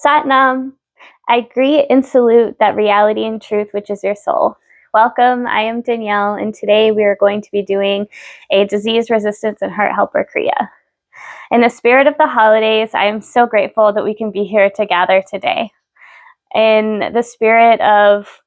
Satnam, I greet and salute that reality and truth which is your soul. Welcome, I am Danielle, and today we are going to be doing a disease resistance and heart helper kriya. In the spirit of the holidays, I am so grateful that we can be here together today. In the spirit of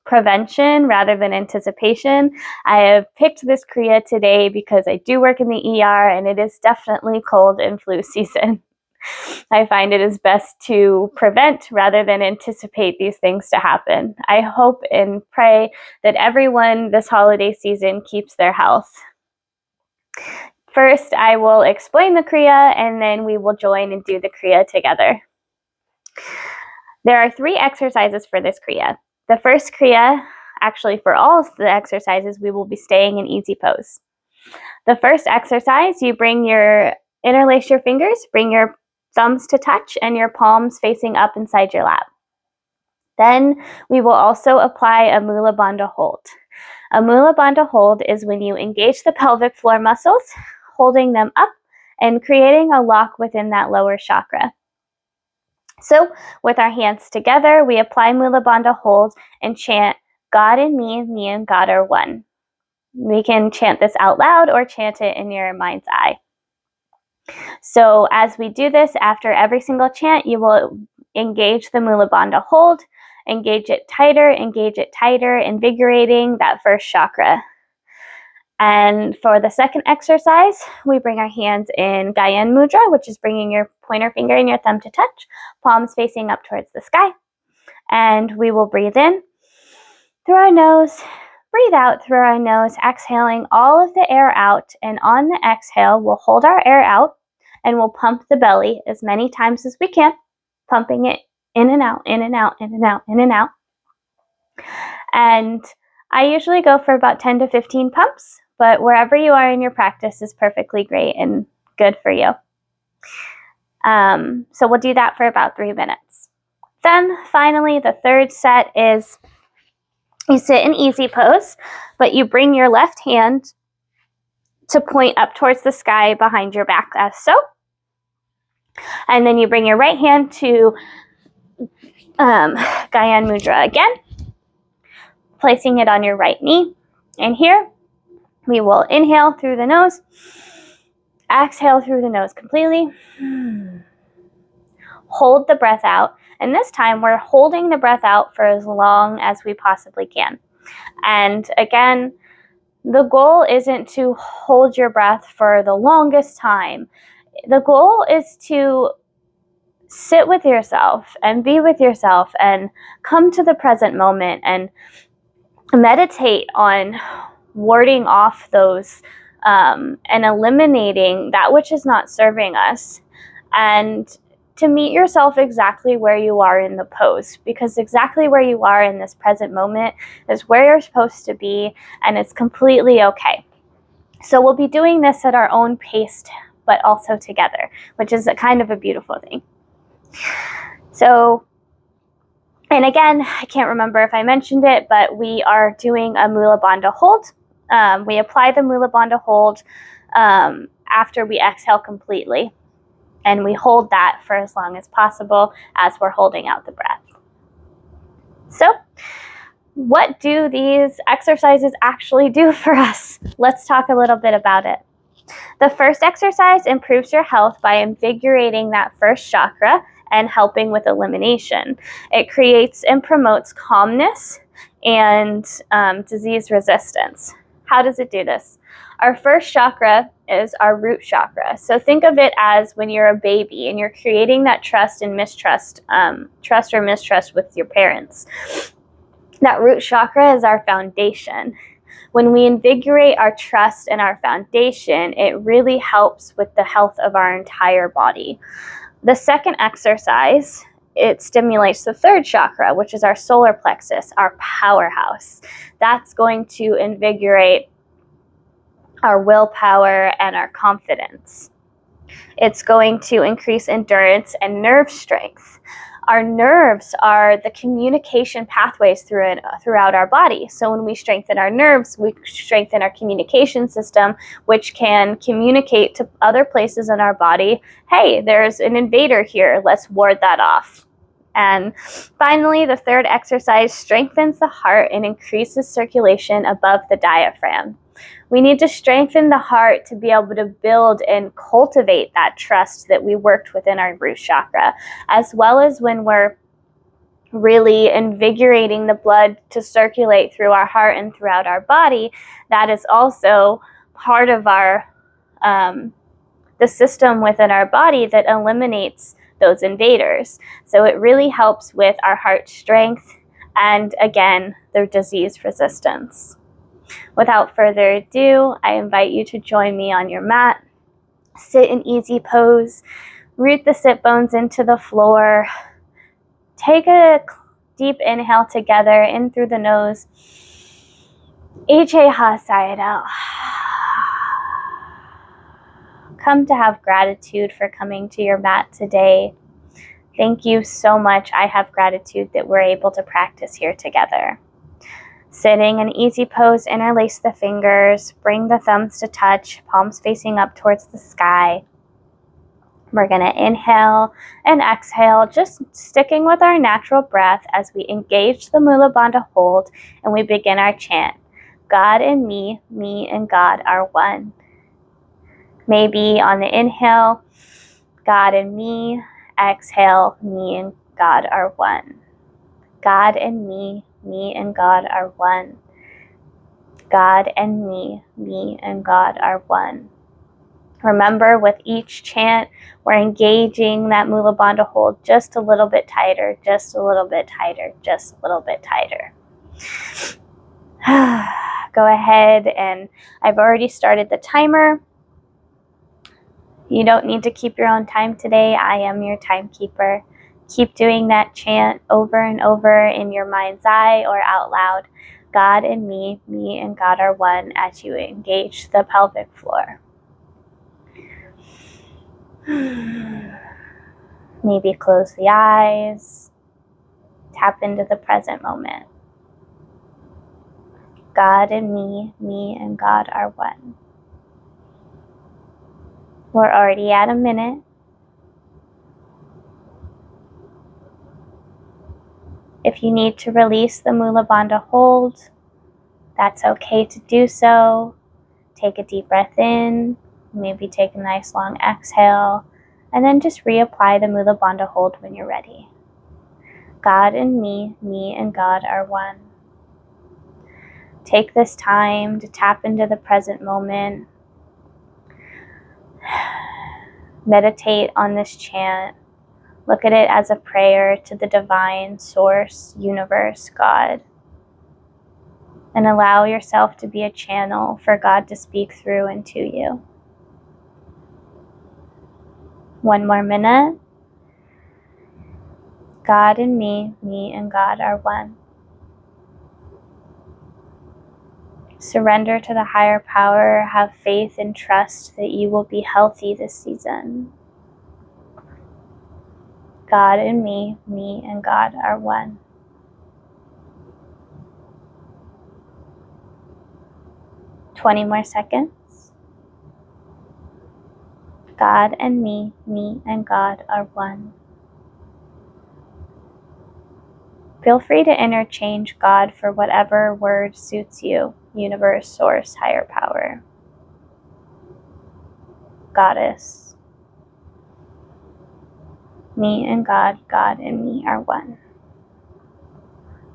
prevention rather than anticipation, I have picked this kriya today because I do work in the ER and it is definitely cold and flu season. I find it is best to prevent rather than anticipate these things to happen. I hope and pray that everyone this holiday season keeps their health. First, I will explain the kriya and then we will join and do the kriya together. There are 3 exercises for this kriya. The first kriya, actually for all of the exercises, we will be staying in easy pose. The first exercise, you interlace your fingers, bring your thumbs to touch and your palms facing up inside your lap. Then we will also apply a Mula Bandha hold. A Mula Bandha hold is when you engage the pelvic floor muscles, holding them up and creating a lock within that lower chakra. So with our hands together, we apply Mula Bandha hold and chant, God and me and God are one. We can chant this out loud or chant it in your mind's eye. So as we do this, after every single chant, you will engage the Mula Bandha hold, engage it tighter, invigorating that first chakra. And for the second exercise, we bring our hands in Gyan Mudra, which is bringing your pointer finger and your thumb to touch, palms facing up towards the sky. And we will breathe in through our nose, breathe out through our nose, exhaling all of the air out. And on the exhale, we'll hold our air out and we'll pump the belly as many times as we can, pumping it in and out, in and out, in and out, in and out. And I usually go for about 10 to 15 pumps, but wherever you are in your practice is perfectly great and good for you. So we'll do that for about 3 minutes. Then finally, the third set is you sit in easy pose, but you bring your left hand to point up towards the sky behind your back as so. And then you bring your right hand to Gyan Mudra again, placing it on your right knee. And here we will inhale through the nose, exhale through the nose completely, hold the breath out. And this time we're holding the breath out for as long as we possibly can. And again, the goal isn't to hold your breath for the longest time. The goal is to sit with yourself and be with yourself and come to the present moment and meditate on warding off those and eliminating that which is not serving us, and to meet yourself exactly where you are in the pose, because exactly where you are in this present moment is where you're supposed to be, and it's completely okay. So we'll be doing this at our own pace, but also together, which is a kind of a beautiful thing. So, and again, I can't remember if I mentioned it, but we are doing a Mula Bandha hold. We apply the Mula Bandha hold after we exhale completely. And we hold that for as long as possible as we're holding out the breath. So, what do these exercises actually do for us? Let's talk a little bit about it. The first exercise improves your health by invigorating that first chakra and helping with elimination. It creates and promotes calmness and disease resistance. How does it do this? Our first chakra is our root chakra. So think of it as when you're a baby and you're creating that trust and mistrust, trust or mistrust with your parents. That root chakra is our foundation. When we invigorate our trust and our foundation, it really helps with the health of our entire body. The second exercise, it stimulates the third chakra, which is our solar plexus, our powerhouse. That's going to invigorate our willpower and our confidence. It's going to increase endurance and nerve strength. Our nerves are the communication pathways throughout our body. So when we strengthen our nerves, we strengthen our communication system, which can communicate to other places in our body, hey, there's an invader here, let's ward that off. And finally, the third exercise strengthens the heart and increases circulation above the diaphragm. We need to strengthen the heart to be able to build and cultivate that trust that we worked within our root chakra, as well as when we're really invigorating the blood to circulate through our heart and throughout our body. That is also part of our the system within our body that eliminates those invaders. So it really helps with our heart strength and, again, their disease resistance. Without further ado, I invite you to join me on your mat. Sit in easy pose. Root the sit bones into the floor. Take a deep inhale together, in through the nose. Exhale, sigh it out. Come to have gratitude for coming to your mat today. Thank you so much. I have gratitude that we're able to practice here together. Sitting in easy pose, interlace the fingers, bring the thumbs to touch, palms facing up towards the sky. We're going to inhale and exhale, just sticking with our natural breath as we engage the Mula Bandha hold and we begin our chant. God and me and God are one. Maybe on the inhale, God and me, exhale, me and God are one. God and me and God are one. God and me and God are one. Remember, with each chant, we're engaging that Mula Bandha hold just a little bit tighter, just a little bit tighter, just a little bit tighter. Go ahead, and I've already started the timer. You don't need to keep your own time today. I am your timekeeper. Keep doing that chant over and over in your mind's eye or out loud. God and me and God are one, as you engage the pelvic floor. Maybe close the eyes. Tap into the present moment. God and me and God are one. We're already at a minute. If you need to release the Mula Bandha hold, that's okay to do so. Take a deep breath in, maybe take a nice long exhale, and then just reapply the Mula Bandha hold when you're ready. God and me and God are one. Take this time to tap into the present moment. Meditate on this chant. Look at it as a prayer to the divine source, universe, God. And allow yourself to be a channel for God to speak through and to you. One more minute. God and me and God are one. Surrender to the higher power. Have faith and trust that you will be healthy this season. God and me and God are one. "20 more seconds. God and me and God are one. Feel free to interchange God for whatever word suits you. Universe, source, higher power. Goddess. Me and God and me are one.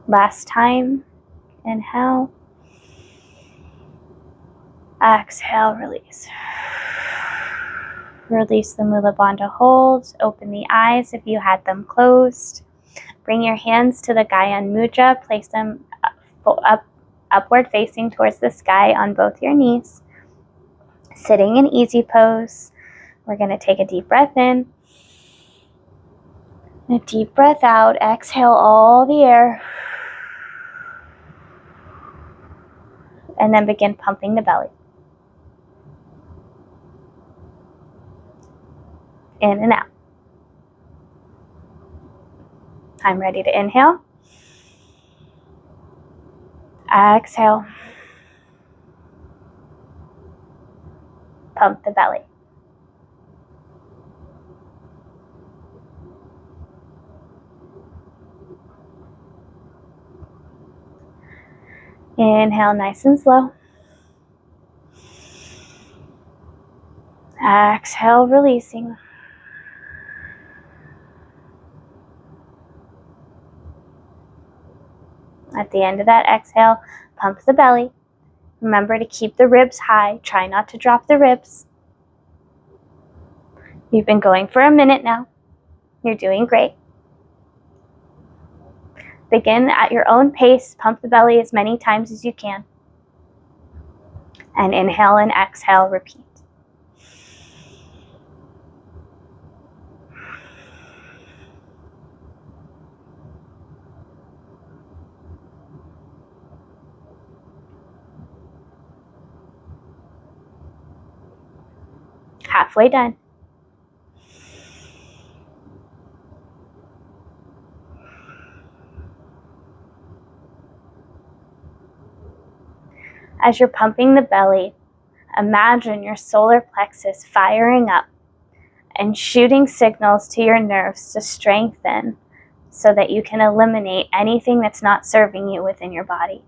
Last time. Inhale. Exhale, release. Release the Mula Bandha hold. Open the eyes if you had them closed. Bring your hands to the Gyan Mudra. Place them upward facing towards the sky on both your knees. Sitting in easy pose. We're going to take a deep breath in. A deep breath out. Exhale all the air. And then begin pumping the belly. In and out. I'm ready to inhale. Exhale. Pump the belly. Inhale nice and slow. Exhale, releasing. At the end of that exhale, pump the belly. Remember to keep the ribs high. Try not to drop the ribs. You've been going for a minute now. You're doing great. Begin at your own pace. Pump the belly as many times as you can. And inhale and exhale, repeat. Halfway done. As you're pumping the belly, imagine your solar plexus firing up and shooting signals to your nerves to strengthen so that you can eliminate anything that's not serving you within your body.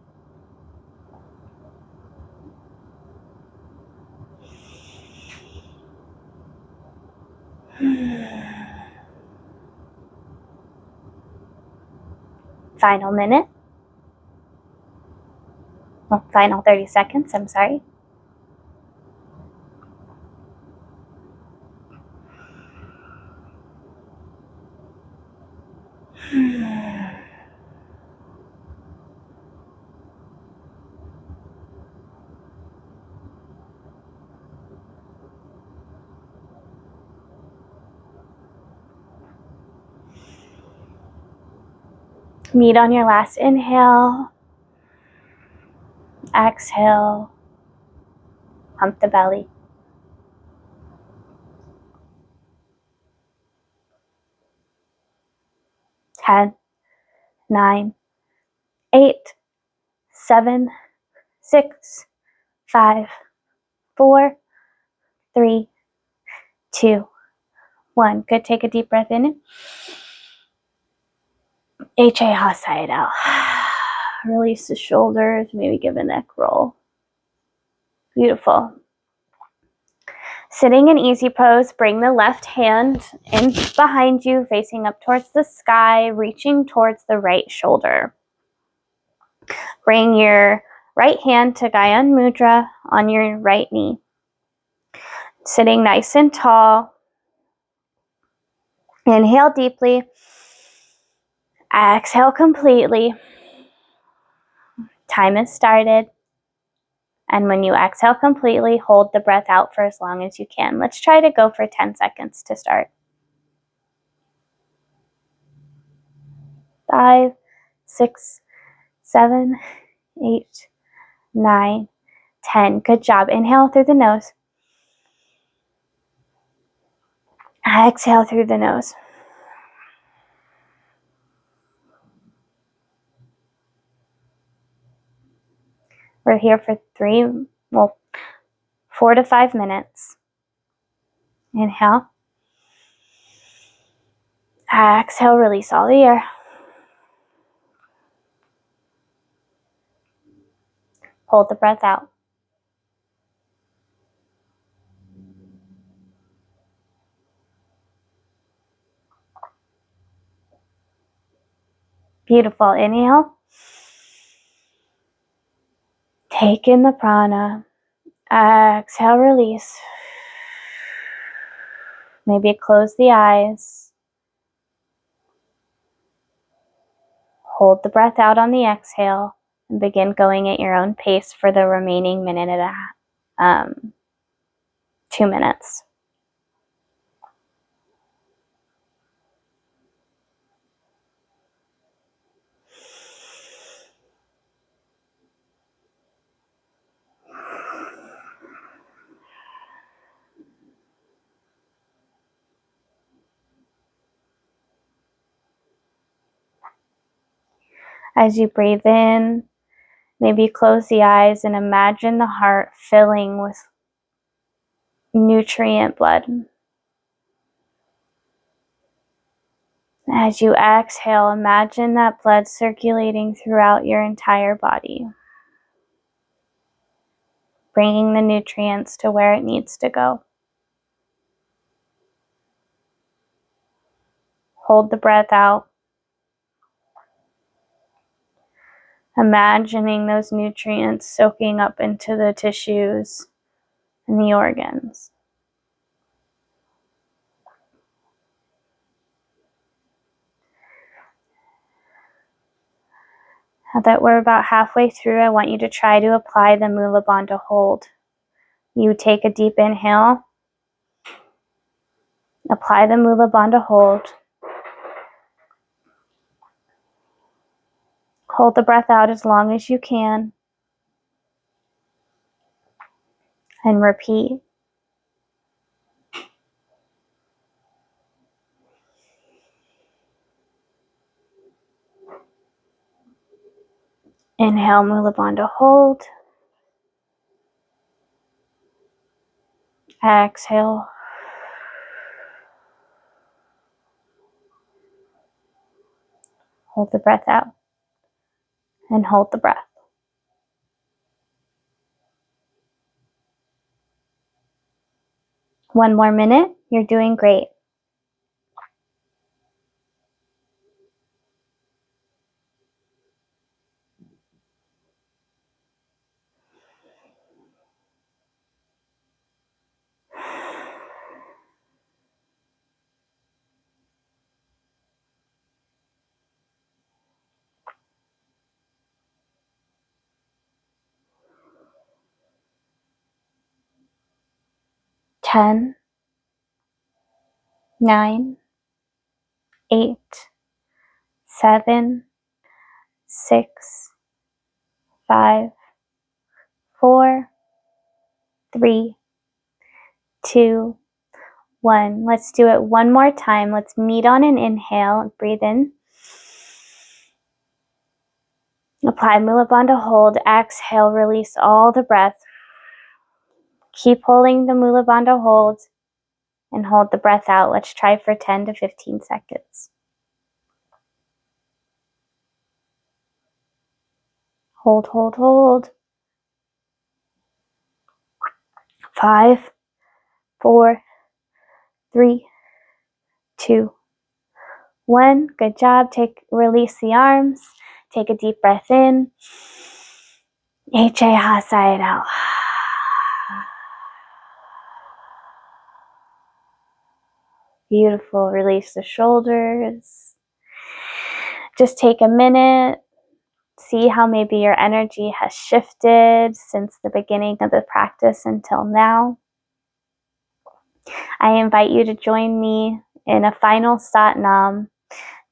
Final minute. Well, final 30 seconds, I'm sorry. Meet on your last inhale. Exhale. Pump the belly. 10, 9, 8, 7, 6, 5, 4, 3, 2, 1. Good. Take a deep breath in. HA sigh it out. Release the shoulders. Maybe give a neck roll. Beautiful. Sitting in easy pose, bring the left hand in behind you, facing up towards the sky, reaching towards the right shoulder. Bring your right hand to Gyan Mudra on your right knee. Sitting nice and tall. Inhale deeply. Exhale completely. Time has started. And when you exhale completely, hold the breath out for as long as you can. Let's try to go for 10 seconds to start. 5, 6, 7, 8, 9, 10. Good job. Inhale through the nose. Exhale through the nose. We're here for 4 to 5 minutes. Inhale. Exhale, release all the air. Hold the breath out. Beautiful. Inhale. Take in the prana. Exhale, release. Maybe close the eyes. Hold the breath out on the exhale and begin going at your own pace for the remaining minute and a half, 2 minutes. As you breathe in, maybe close the eyes and imagine the heart filling with nutrient blood. As you exhale, imagine that blood circulating throughout your entire body, bringing the nutrients to where it needs to go. Hold the breath out, imagining those nutrients soaking up into the tissues and the organs. Now that we're about halfway through, I want you to try to apply the Mula Bandha hold. You take a deep inhale, apply the Mula Bandha hold, hold the breath out as long as you can, and repeat. Inhale, Mula Bandha hold. Exhale. Hold the breath out and hold the breath. One more minute. You're doing great. Ten, 9, 8, 7, 6, 5, 4, 3, 2, 1. Let's do it one more time. Let's meet on an inhale. Breathe in. Apply Mula Bandha hold. Exhale, release all the breath. Keep holding the Mula Bandha hold and hold the breath out. Let's try for 10 to 15 seconds. Hold, hold, hold. 5, 4, 3, 2, 1. Good job. Release the arms. Take a deep breath in. Sigh it out. Beautiful. Release the shoulders. Just take a minute. See how maybe your energy has shifted since the beginning of the practice until now. I invite you to join me in a final Sat Nam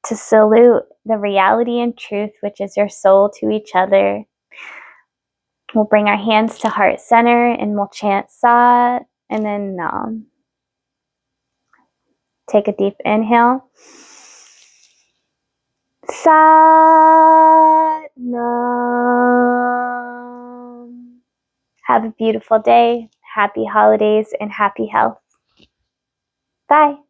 to salute the reality and truth, which is your soul, to each other. We'll bring our hands to heart center and we'll chant Sat and then Nam. Take a deep inhale. Sat Nam. Have a beautiful day, happy holidays, and happy health. Bye.